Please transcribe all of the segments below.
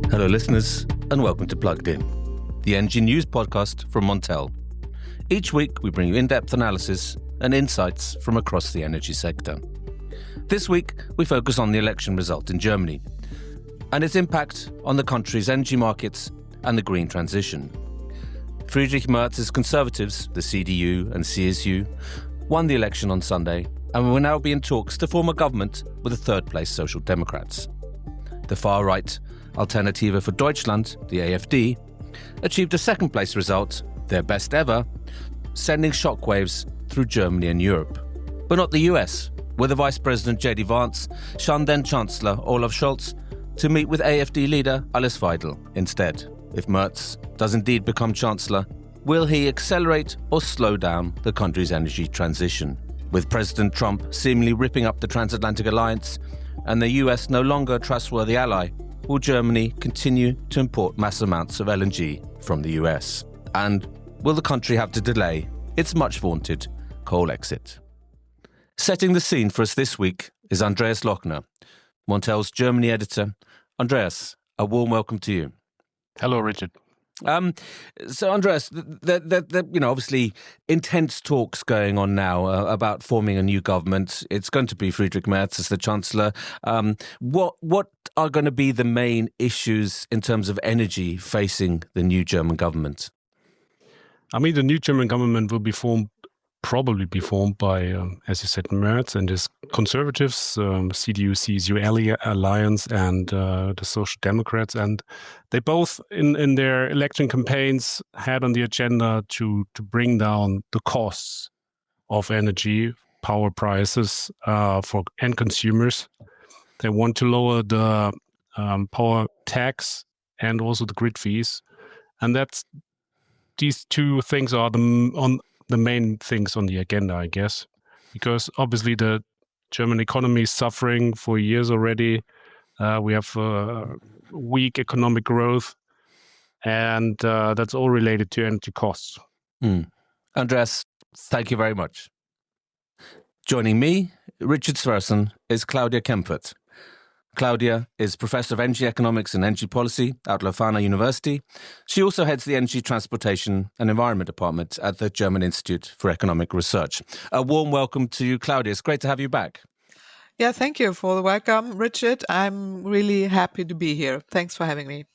Hello, listeners, and welcome to Plugged In, the energy news podcast from Montel. Each week, we bring you in-depth analysis and insights from across the energy sector. This week, we focus on the election result in Germany and its impact on the country's energy markets and the green transition. Friedrich Merz's Conservatives, the CDU and CSU, won the election on Sunday and will now be in talks to form a government with the third-place Social Democrats. The far-right Alternative for Deutschland, the AfD, achieved a second-place result, their best ever, sending shockwaves through Germany and Europe. But not the US, where the Vice President J.D. Vance shunned then-Chancellor Olaf Scholz to meet with AfD leader Alice Weidel instead. If Merz does indeed become Chancellor, will he accelerate or slow down the country's energy transition? With President Trump seemingly ripping up the transatlantic alliance and the US no longer a trustworthy ally, will Germany continue to import mass amounts of LNG from the US? And will the country have to delay its much-vaunted coal exit? Setting the scene for us this week is Andreas Lochner, Montel's Germany editor. Andreas, a warm welcome to you. Hello, Richard. So, Andreas, obviously intense talks going on now about forming a new government. It's going to be Friedrich Merz as the Chancellor. What are going to be the main issues in terms of energy facing the new German government? I mean, the new German government will probably be formed by, as you said, Merz and his Conservatives, CDU-CSU alliance, and the Social Democrats. And they both, in their election campaigns, had on the agenda to bring down the costs of energy, power prices for end consumers. They want to lower the power tax and also the grid fees. And these two things are the main things on the agenda, I guess, because obviously the German economy is suffering for years already. We have weak economic growth, and that's all related to energy costs. Andreas, thank you very much. Joining me, Richard Sverrisson, is Claudia Kempfert. Claudia is Professor of Energy Economics and Energy Policy at Leuphana University. She also heads the Energy, Transportation and Environment Department at the German Institute for Economic Research. A warm welcome to you, Claudia. It's great to have you back. Yeah, thank you for the welcome, Richard. I'm really happy to be here. Thanks for having me.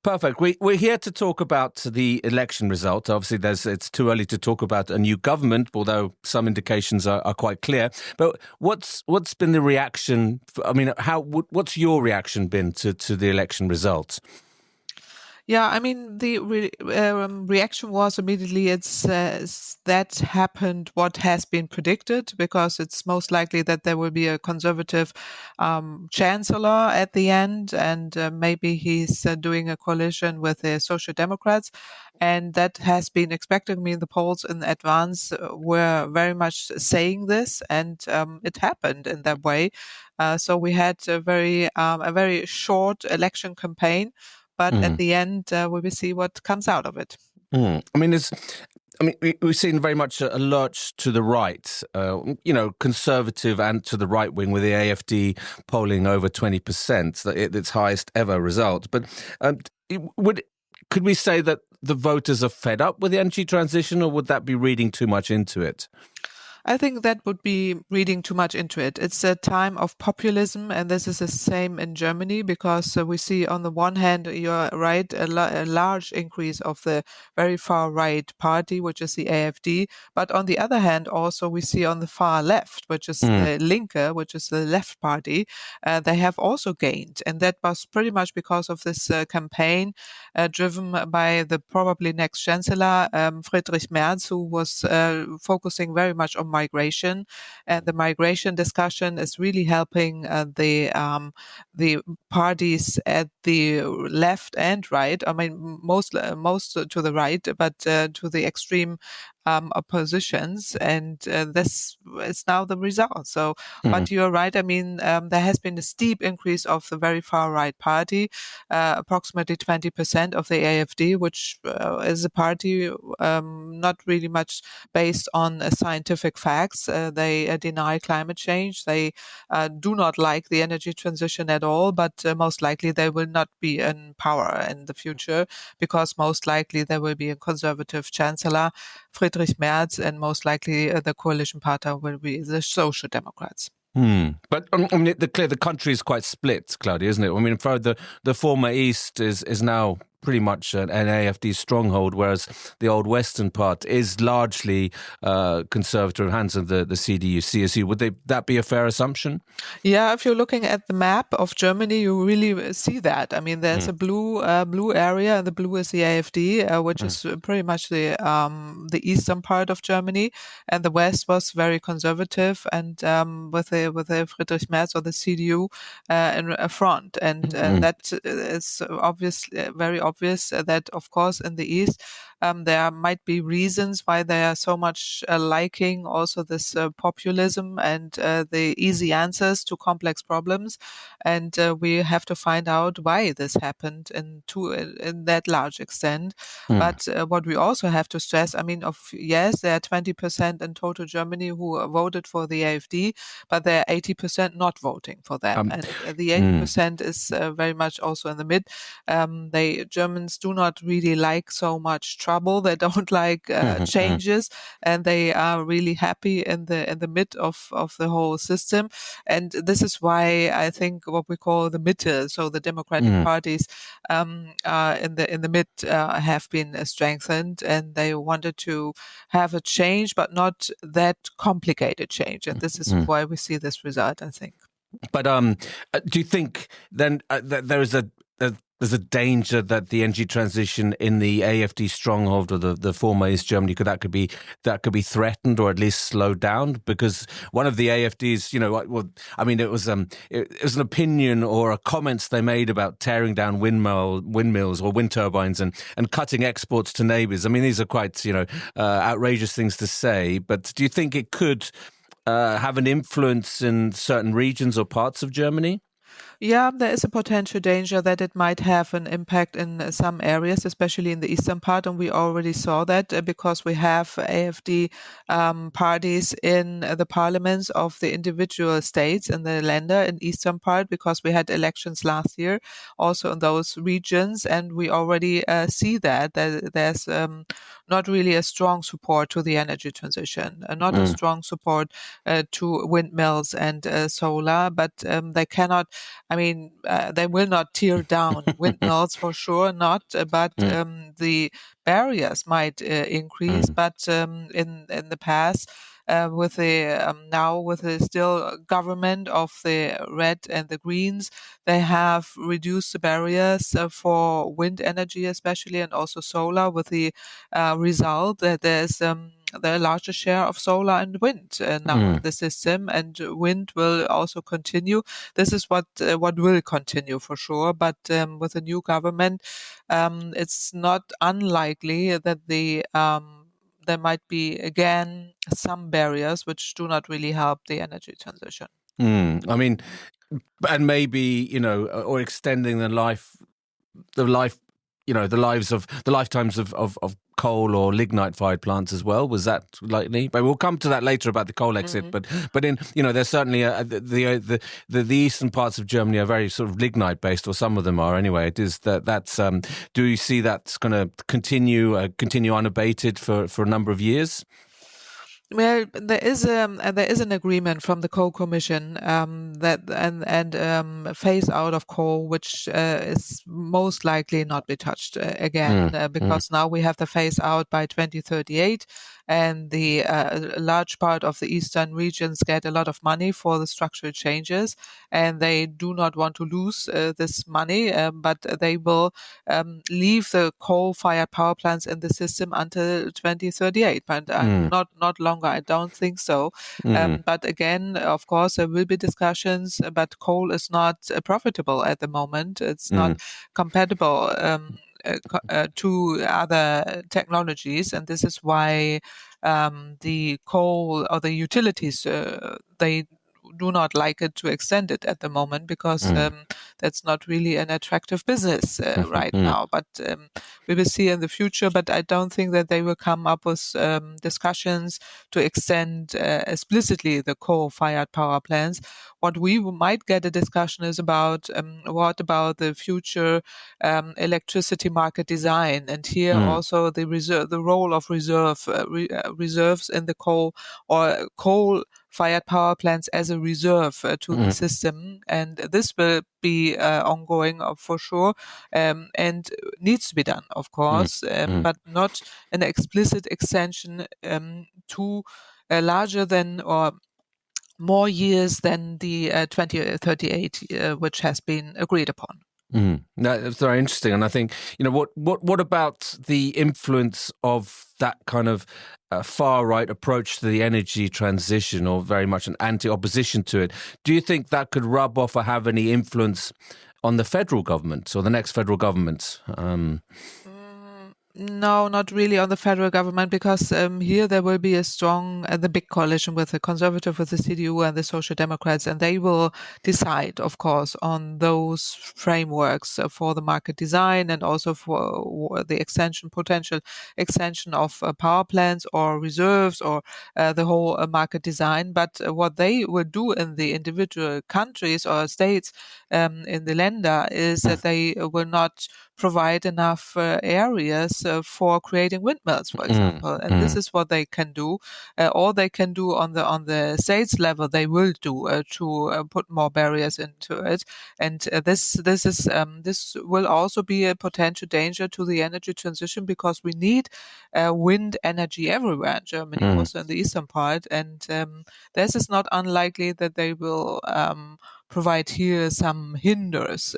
Perfect. We're here to talk about the election result. Obviously, it's too early to talk about a new government, although some indications are quite clear. But what's been the reaction? What's your reaction been to the election results? Yeah, I mean, the reaction was immediately that happened what has been predicted, because it's most likely that there will be a conservative chancellor at the end, and maybe he's doing a coalition with the Social Democrats. And that has been expected. I mean, the polls in advance were very much saying this, and it happened in that way. So we had a very short election campaign. But at the end, we will see what comes out of it. We've seen very much a lurch to the right, conservative and to the right wing, with the AfD polling over 20%, its highest ever result. But could we say that the voters are fed up with the energy transition, or would that be reading too much into it? I think that would be reading too much into it. It's a time of populism, and this is the same in Germany, because we see on the one hand, you're right, a large increase of the very far right party, which is the AfD. But on the other hand, also we see on the far left, which is the Linke, which is the left party, they have also gained. And that was pretty much because of this campaign driven by the probably next chancellor, Friedrich Merz, who was focusing very much on migration, and the migration discussion is really helping the parties at the left and right. I mean, most to the right, but to the extreme oppositions, and this is now the result. So, but you're right. I mean, there has been a steep increase of the very far right party, approximately 20% of the AfD, which is a party not really much based on scientific facts. They deny climate change. They do not like the energy transition at all, but most likely they will not be in power in the future, because most likely there will be a conservative chancellor, Friedrich Merz, and most likely the coalition partner will be the Social Democrats. But I mean, the country is quite split, Claudia, isn't it? I mean, the former East is now pretty much an AfD stronghold, whereas the old Western part is largely conservative hands of the CDU-CSU. Would that be a fair assumption? Yeah, if you're looking at the map of Germany, you really see that. I mean, there's a blue area, and the blue is the AfD, which is pretty much the eastern part of Germany, and the west was very conservative, and with the Friedrich Merz or the CDU in front, and that is obviously very obvious that, of course, in the east there might be reasons why they are so much liking also this populism and the easy answers to complex problems, and we have to find out why this happened in that large extent. But what we also have to stress, I mean, yes, there are 20% in total Germany who voted for the AfD, but there are 80% not voting for them, and the 80% is very much also in the mid. Germans do not really like so much trouble. They don't like changes, and they are really happy in the mid of the whole system. And this is why I think what we call the Mitte, so the democratic parties in the mid have been strengthened, and they wanted to have a change, but not that complicated change. And this is why we see this result, I think. But do you think then that there's a danger that the energy transition in the AfD stronghold or the former East Germany that could be threatened or at least slowed down? Because one of the AfD's, I mean, it was an opinion or a comments they made about tearing down windmills or wind turbines and cutting exports to neighbours. I mean, these are quite outrageous things to say. But do you think it could have an influence in certain regions or parts of Germany? Yeah, there is a potential danger that it might have an impact in some areas, especially in the eastern part. And we already saw that because we have AfD parties in the parliaments of the individual states in the Länder in eastern part, because we had elections last year also in those regions. And we already see that there's not really a strong support to the energy transition, not a strong support to windmills and solar, but they cannot. I mean, they will not tear down windmills for sure, not. But the barriers might increase. But in the past, with the now with the still government of the red and the greens, they have reduced the barriers for wind energy, especially, and also solar, with the result that there's the largest share of solar and wind now in the system, and wind will also continue. This is what will continue for sure. But with the new government, it's not unlikely that there might be again some barriers which do not really help the energy transition. I mean, and maybe or extending the lifetimes of coal or lignite-fired plants as well. Was that likely? But we'll come to that later about the coal exit. But in there's certainly the eastern parts of Germany are very sort of lignite-based, or some of them are anyway. It is that's. Do you see that's going to continue unabated for a number of years? Well, there is an agreement from the Coal Commission that and phase out of coal, which is most likely not be touched again, because now we have the phase out by 2038, and the large part of the eastern regions get a lot of money for the structural changes, and they do not want to lose this money, but they will leave the coal-fired power plants in the system until 2038, but not longer. I don't think so. But again, of course, there will be discussions, but coal is not profitable at the moment. It's not compatible to other technologies. And this is why the coal or the utilities, they do not like it to extend it at the moment because that's not really an attractive business right now. But we will see in the future. But I don't think that they will come up with discussions to extend explicitly the coal-fired power plants. What we might get a discussion is about what about the future electricity market design, and here also the role of reserves in the coal or coal-fired power plants as a reserve to the system, and this will be ongoing for sure, and needs to be done, of course, but not an explicit extension to larger than or more years than the 2038, which has been agreed upon. That's very interesting, and I think what about the influence of that kind of far right approach to the energy transition, or very much an anti-opposition to it? Do you think that could rub off or have any influence on the federal government or the next federal government? No, not really on the federal government, because here there will be a strong, the big coalition with the Conservative, with the CDU and the Social Democrats, and they will decide, of course, on those frameworks for the market design and also for the potential extension of power plants or reserves or the whole market design. But what they will do in the individual countries or states in the Länder is that they will not provide enough areas for creating windmills, for example, and this is what they can do. All they can do on the states level, they will do to put more barriers into it, and this will also be a potential danger to the energy transition, because we need wind energy everywhere in Germany, also in the eastern part, and this is not unlikely that they will provide here some hinders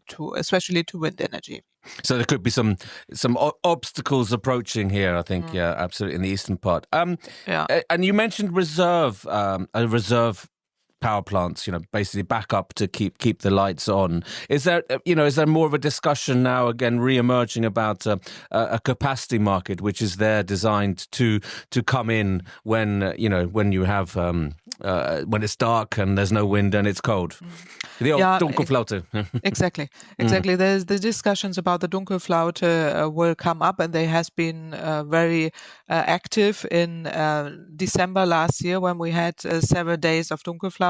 to especially to wind energy. So there could be some obstacles approaching here, I think. Yeah, absolutely, in the eastern part. And you mentioned reserve power plants, basically backup to keep the lights on. Is there more of a discussion now again re-emerging about a capacity market, which is there designed to come in when you have when it's dark and there's no wind and it's cold? The old Dunkelflaute. Exactly. There's the discussions about the Dunkelflaute will come up, and they has been very active in December last year when we had several days of Dunkelflaute,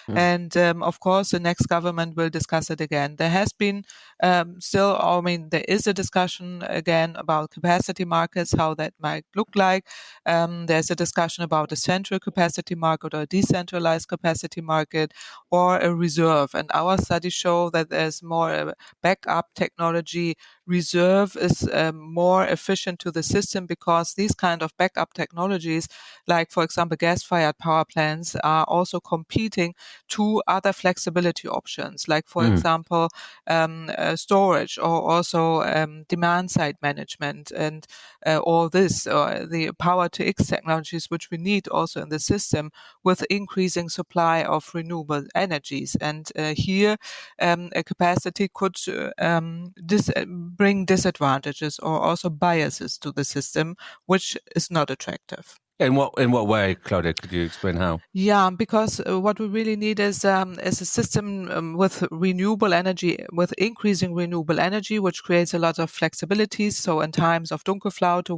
and of course the next government will discuss it again. There has been there is a discussion again about capacity markets, how that might look like. There's a discussion about a central capacity market or a decentralized capacity market or a reserve. And our studies show that there's more backup technology. Reserve is more efficient to the system, because these kind of backup technologies, like for example gas-fired power plants, are also competing to other flexibility options, like for example storage, or also demand-side management, and all this, the power-to-X technologies, which we need also in the system with increasing supply of renewable energies. And here a capacity could bring disadvantages or also biases to the system, which is not attractive. In what way, Claudia? Could you explain how? Yeah, because what we really need is a system with renewable energy, with increasing renewable energy, which creates a lot of flexibility. So in times of Dunkelflaute,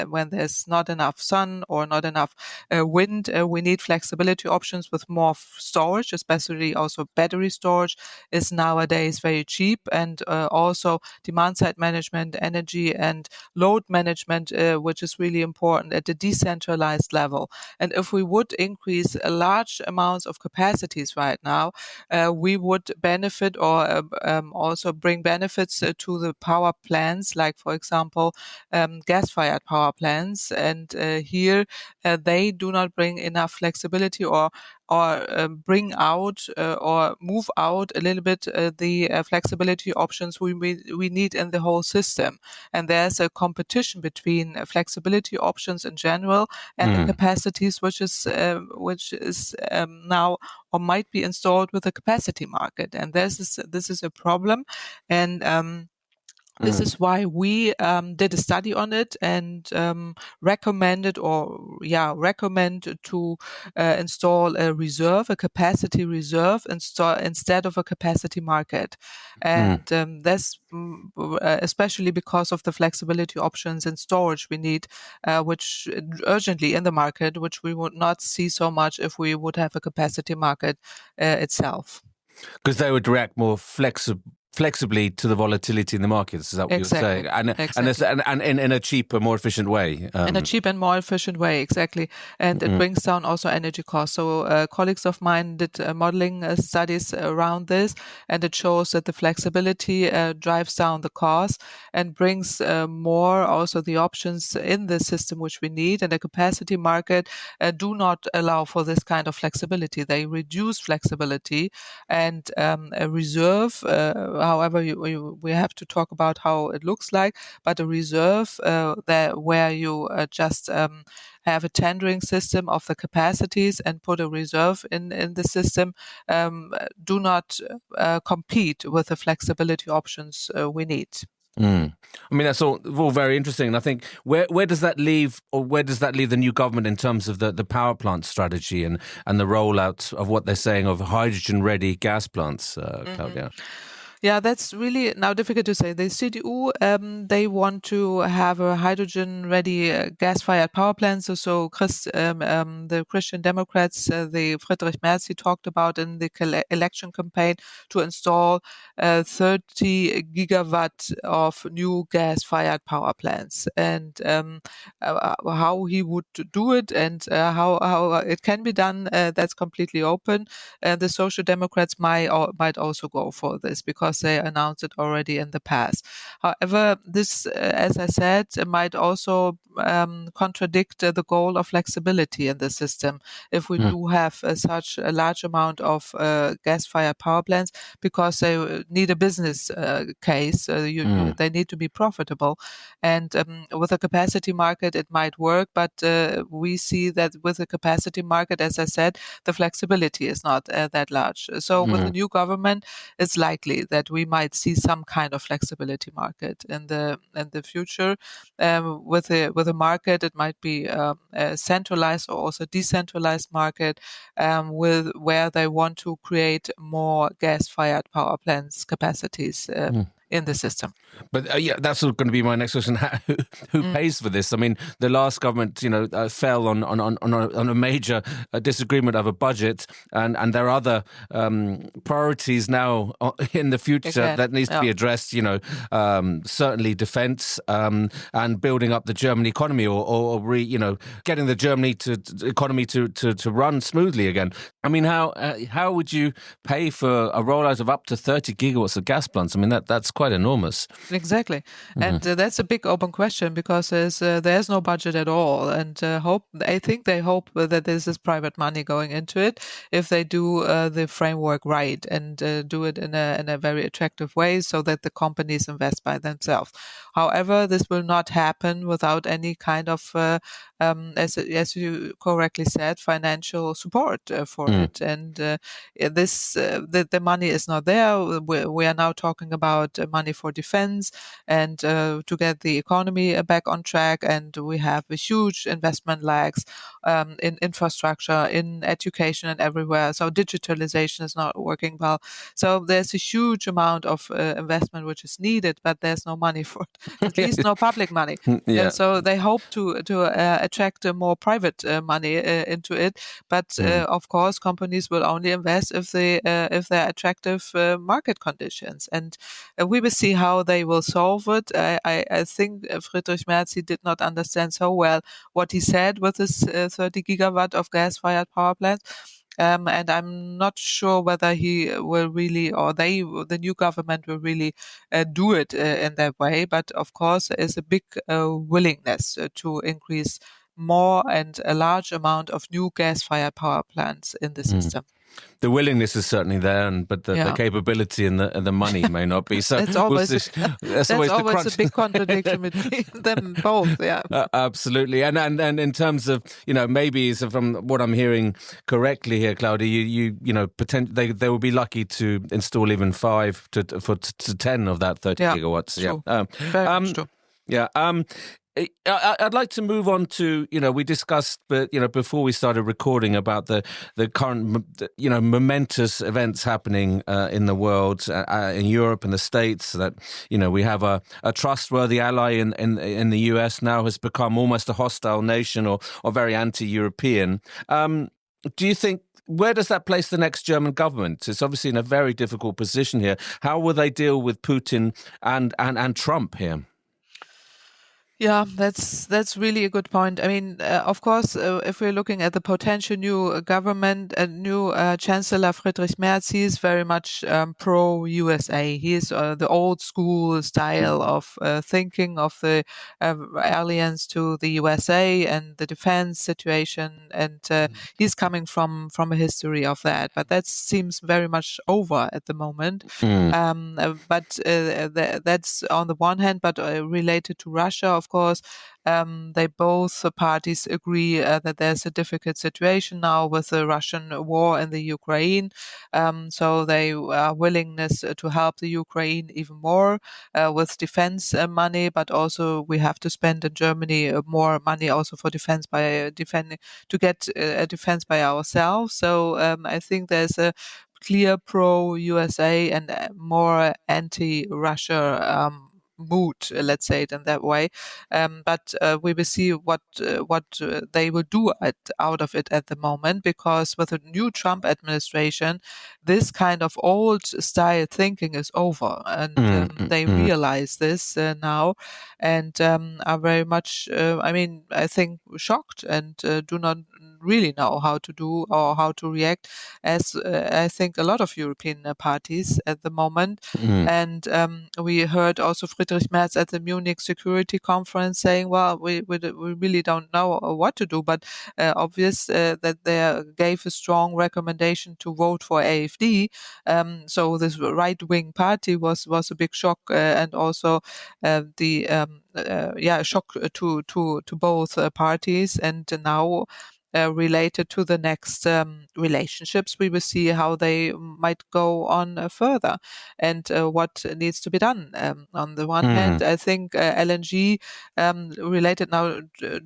when there's not enough sun or not enough wind, we need flexibility options with more storage, especially also battery storage is nowadays very cheap, and also demand-side management, energy and load management, which is really important at the decentralized level. And if we would increase large amounts of capacities right now, we would benefit or also bring benefits to the power plants, like for example gas-fired power plants. And here they do not bring enough flexibility or bring out or move out a little bit the flexibility options we need in the whole system. And there's a competition between flexibility options in general and the capacities which is now or might be installed with the capacity market. And this is a problem. And This is why we did a study on it and recommend to install a capacity reserve, instead of a capacity market. And that's especially because of the flexibility options in storage we need, which urgently in the market, which we would not see so much if we would have a capacity market itself. Because they would react more flexibly to the volatility in the markets. Is that what you're saying? And in a cheaper, more efficient way. In a cheap and more efficient way, exactly. And it brings down also energy costs. So colleagues of mine did modeling studies around this, and it shows that the flexibility drives down the cost and brings more also the options in the system which we need. And the capacity market do not allow for this kind of flexibility. They reduce flexibility, and a reserve, however, we have to talk about how it looks like, but a reserve where you just have a tendering system of the capacities and put a reserve in the system, do not compete with the flexibility options we need. I mean, that's all very interesting. And I think where does that leave the new government in terms of the power plant strategy and the rollout of what they're saying of hydrogen-ready gas plants, Claudia? Yeah, that's really now difficult to say. The CDU, they want to have a hydrogen-ready gas-fired power plants. So the Christian Democrats, the Friedrich Merz, he talked about in the election campaign to install 30 gigawatt of new gas-fired power plants. And how he would do it and how it can be done, that's completely open. The Social Democrats might also go for this because they announced it already in the past. However, this, as I said, might also contradict the goal of flexibility in the system if we do have such a large amount of gas-fired power plants, because they need a business case. They need to be profitable. And with a capacity market, it might work, but we see that with a capacity market, as I said, the flexibility is not that large. So with the new government, it's likely that we might see some kind of flexibility market in the future. With a market, it might be a centralized or also decentralized market, where they want to create more gas-fired power plants capacities in the system. But that's going to be my next question. Who pays for this? I mean, the last government, fell on a major disagreement of a budget, and there are other priorities now in the future that needs to be addressed. Certainly defence and building up the German economy, or getting the Germany economy to run smoothly again. I mean, how would you pay for a rollout of up to 30 gigawatts of gas plants? I mean, that's quite enormous. Exactly. And that's a big open question, because there's no budget at all. And I think they hope that this is private money going into it if they do the framework right and do it in a very attractive way so that the companies invest by themselves. However, this will not happen without any kind of, as you correctly said, financial support for it. And the money is not there. We are now talking about money for defense and to get the economy back on track. And we have a huge investment lags in infrastructure, in education, and everywhere. So digitalization is not working well. So there's a huge amount of investment which is needed, but there's no money for it. At least no public money. Yeah. So they hope to attract more private money into it. But of course, companies will only invest if there are attractive market conditions. And we will see how they will solve it. I think Friedrich Merz did not understand so well what he said with this 30 gigawatt of gas-fired power plants. And I'm not sure whether he will really, or the new government will really do it in that way. But of course, there is a big willingness to increase more and a large amount of new gas-fired power plants in the system. The willingness is certainly there, but the capability and the money may not be. So that's always that's always a big contradiction between them both. Yeah, absolutely. And in terms of maybe from what I'm hearing correctly here, Claudia, you they will be lucky to install even 5 to 10 of that 30 gigawatts. True. Yeah, very much true. Yeah. I'd like to move on to, we discussed, but, before we started recording about the current, momentous events happening in the world, in Europe and the States, that, we have a trustworthy ally in the US now has become almost a hostile nation or very anti-European. Do you think, where does that place the next German government? It's obviously in a very difficult position here. How will they deal with Putin and Trump here? Yeah, that's really a good point. I mean, of course, if we're looking at the potential new government, new Chancellor Friedrich Merz, he is very much pro-USA. He is the old school style of thinking of the alliance to the USA and the defense situation, and he's coming from a history of that. But that seems very much over at the moment. But that's on the one hand, but related to Russia, of course, they both parties agree that there's a difficult situation now with the Russian war in the Ukraine. So they are willingness to help the Ukraine even more with defense money, but also we have to spend in Germany more money also for defense by defending to get a defense by ourselves. So I think there's a clear pro-USA and more anti-Russia mood, let's say it in that way. But we will see what they will do out of it at the moment, because with the new Trump administration, this kind of old style thinking is over, and they realize this now, and are very much, I think, shocked and do not really know how to do or how to react, as I think a lot of European parties at the moment. And we heard also Friedrich Merz at the Munich Security Conference saying, well, we really don't know what to do, but obvious that they gave a strong recommendation to vote for AfD. So this right-wing party was a big shock, and also shock to both parties. And now, related to the next relationships, we will see how they might go on further, and what needs to be done. On the one hand, I think LNG, related now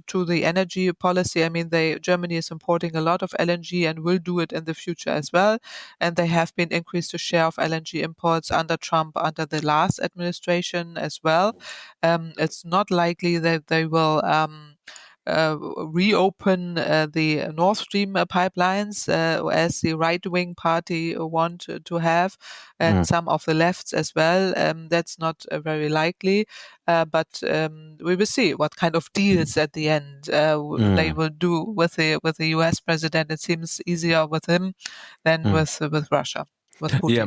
to the energy policy, I mean, Germany is importing a lot of LNG and will do it in the future as well, and they have been increased the share of LNG imports under Trump, under the last administration as well. It's not likely that they will reopen the Nord Stream pipelines, as the right-wing party want to have, and some of the lefts as well. That's not very likely, but we will see what kind of deals at the end they will do with the US president. It seems easier with him than with Russia. Yeah,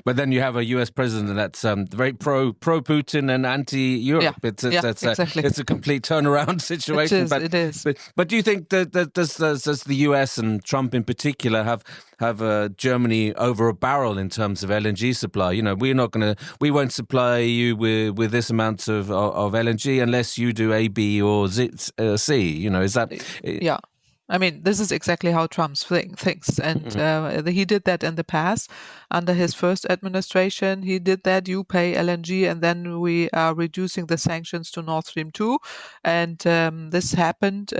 but then you have a US president that's very pro Putin and anti-Europe. Exactly. It's a complete turnaround situation. It is. But do you think that does the US and Trump in particular have Germany over a barrel in terms of LNG supply? We won't supply you with this amount of LNG unless you do A, B, or C. Is that? Yeah. I mean, this is exactly how Trump thinks. And he did that in the past. Under his first administration, he did that. You pay LNG, and then we are reducing the sanctions to Nord Stream 2. And this happened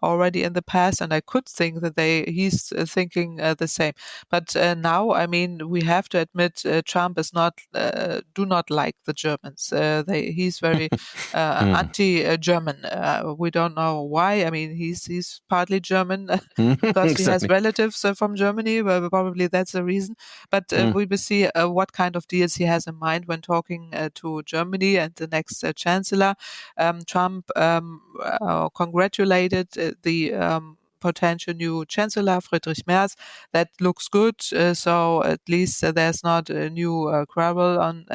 already in the past, and I could think that he's thinking the same. But now, I mean, we have to admit Trump is do not like the Germans. He's very anti-German. We don't know why. I mean, he's partly German because he has relatives from Germany. Well, probably that's the reason. But we will see what kind of deals he has in mind when talking to Germany and the next chancellor. Trump congratulated the potential new chancellor, Friedrich Merz. That looks good. So at least there's not a new quarrel on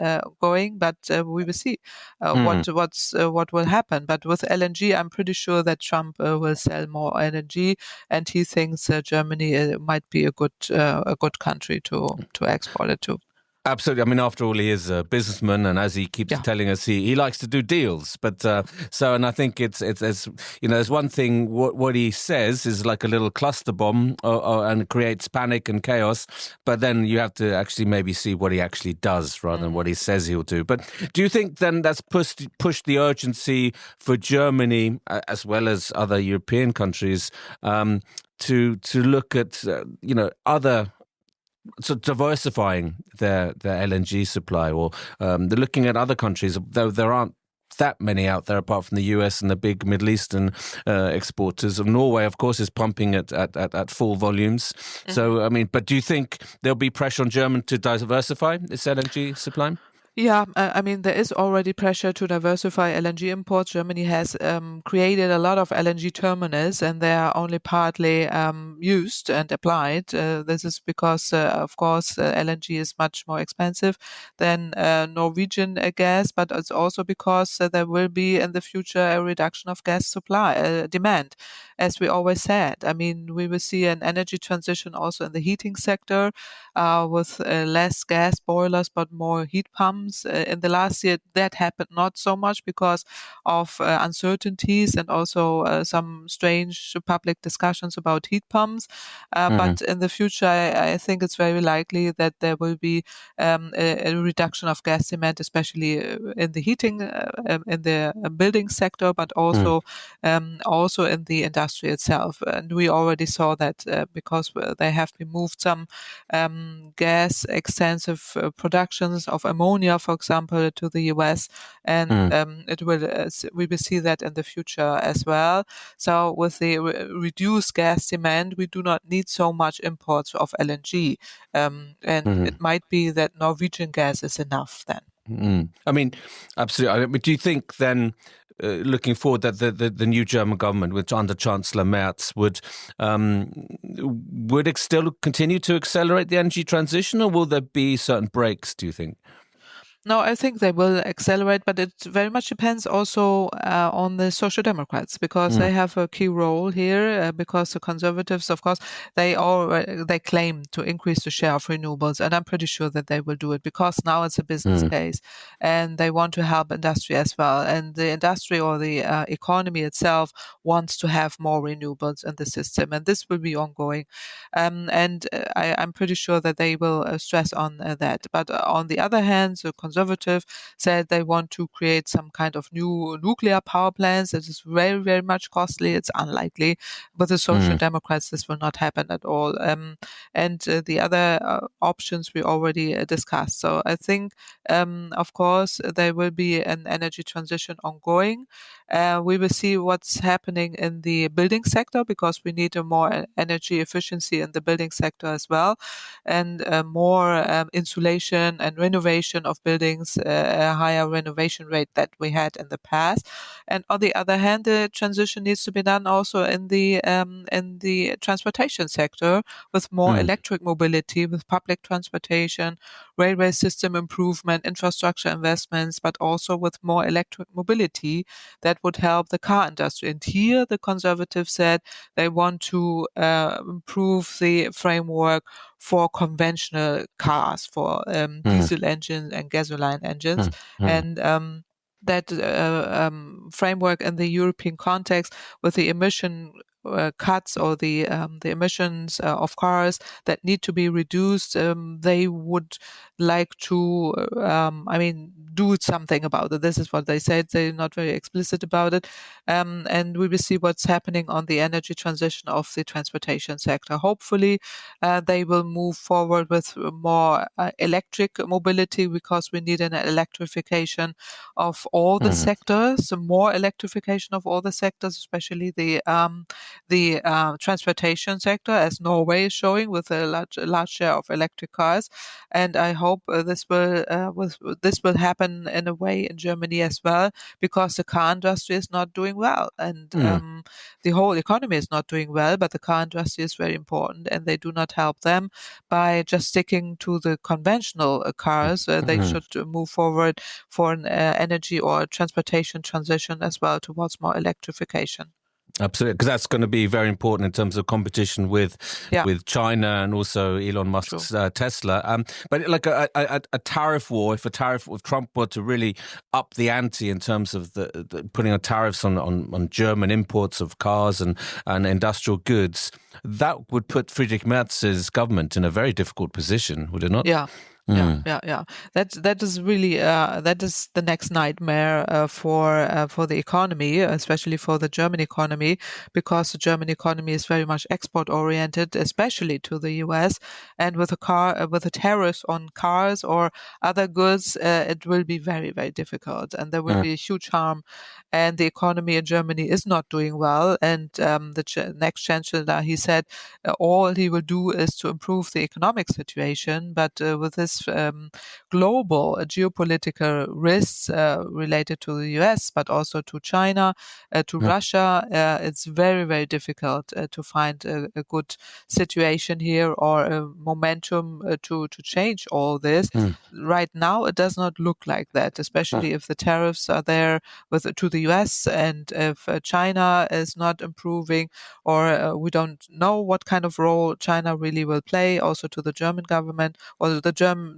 going, but we will see what will happen. But with LNG, I'm pretty sure that Trump will sell more LNG, and he thinks Germany might be a good country to export it to. Absolutely. I mean, after all, he is a businessman, and as he keeps telling us, he likes to do deals. But and I think it's there's one thing. What he says is like a little cluster bomb, and creates panic and chaos. But then you have to actually maybe see what he actually does rather than what he says he'll do. But do you think then that's pushed the urgency for Germany as well as other European countries to look at other? So diversifying their LNG supply, or they're looking at other countries, though there aren't that many out there apart from the US and the big Middle Eastern exporters. Norway, of course, is pumping at full volumes. Mm-hmm. So, I mean, but do you think there'll be pressure on Germany to diversify its LNG supply? Yeah, I mean, there is already pressure to diversify LNG imports. Germany has created a lot of LNG terminals, and they are only partly used and applied. This is because, of course, LNG is much more expensive than Norwegian gas, but it's also because there will be in the future a reduction of gas supply demand, as we always said. I mean, we will see an energy transition also in the heating sector with less gas boilers but more heat pumps. In the last year, that happened not so much because of uncertainties and also some strange public discussions about heat pumps. But in the future, I think it's very likely that there will be a reduction of gas demand, especially in the heating, in the building sector, but also in the industry itself. And we already saw that because they have removed some gas-extensive productions of ammonia, for example, to the US, and we will see that in the future as well. So with the reduced gas demand, we do not need so much imports of LNG, and it might be that Norwegian gas is enough then. I mean, absolutely. But do you think then, looking forward, that the new German government, which under Chancellor Merz, would still continue to accelerate the energy transition, or will there be certain breaks, do you think? No, I think they will accelerate, but it very much depends also on the Social Democrats, because they have a key role here. Because the Conservatives, of course, they claim to increase the share of renewables, and I'm pretty sure that they will do it because now it's a business case, and they want to help industry as well. And the industry or the economy itself wants to have more renewables in the system, and this will be ongoing. I'm pretty sure that they will stress on that. But on the other hand, the Conservative said they want to create some kind of new nuclear power plants. It is very, very much costly. It's unlikely. With the Social Democrats, this will not happen at all. And the other options we already discussed. So I think, of course, there will be an energy transition ongoing. We will see what's happening in the building sector, because we need a more energy efficiency in the building sector as well, and more insulation and renovation of buildings, a higher renovation rate that we had in the past. And on the other hand, the transition needs to be done also in the transportation sector, with more electric mobility, with public transportation, railway system improvement, infrastructure investments, but also with more electric mobility that would help the car industry. And here the Conservatives said they want to improve the framework for conventional cars, for diesel engines and gasoline engines. And that framework in the European context, with the emission cuts or the emissions of cars that need to be reduced, they would like to, do something about it. This is what they said. They're not very explicit about it. And we will see what's happening on the energy transition of the transportation sector. Hopefully, they will move forward with more electric mobility, because we need an electrification of all the sectors, more electrification of all the sectors, especially the the transportation sector, as Norway is showing with a large share of electric cars. And I hope this will happen in a way in Germany as well, because the car industry is not doing well, and the whole economy is not doing well. But the car industry is very important, and they do not help them by just sticking to the conventional cars. They should move forward for an energy or transportation transition as well towards more electrification. Absolutely, because that's going to be very important in terms of competition with China and also Elon Musk's Tesla. But like a tariff war, if Trump were to really up the ante in terms of the putting on tariffs on German imports of cars and industrial goods, that would put Friedrich Merz's government in a very difficult position, would it not? Yeah. Yeah. That is really that is the next nightmare for the economy, especially for the German economy, because the German economy is very much export oriented, especially to the US. And with the tariffs on cars or other goods, it will be very, very difficult, and there will be a huge harm. And the economy in Germany is not doing well. And the next chancellor, he said, all he will do is to improve the economic situation, but with this global geopolitical risks related to the US, but also to China, to Russia, it's very, very difficult to find a good situation here or a momentum to change all this. Right now, it does not look like that, especially if the tariffs are there to the US, and if China is not improving, or we don't know what kind of role China really will play also to the German government or the German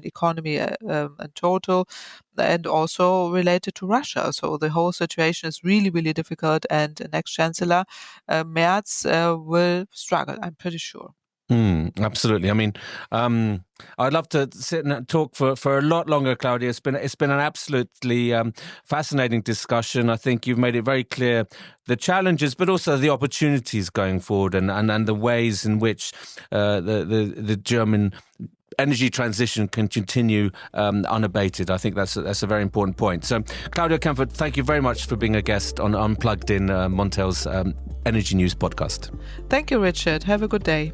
economy in total, and also related to Russia. So the whole situation is really, really difficult, and the next chancellor, Merz, will struggle, I'm pretty sure. Absolutely. I mean, I'd love to sit and talk for a lot longer, Claudia. It's been an absolutely fascinating discussion. I think you've made it very clear the challenges, but also the opportunities going forward, and the ways in which the German energy transition can continue unabated. I think that's a very important point. So, Claudia Kempfert, thank you very much for being a guest on Unplugged in Montel's Energy News podcast. Thank you, Richard. Have a good day.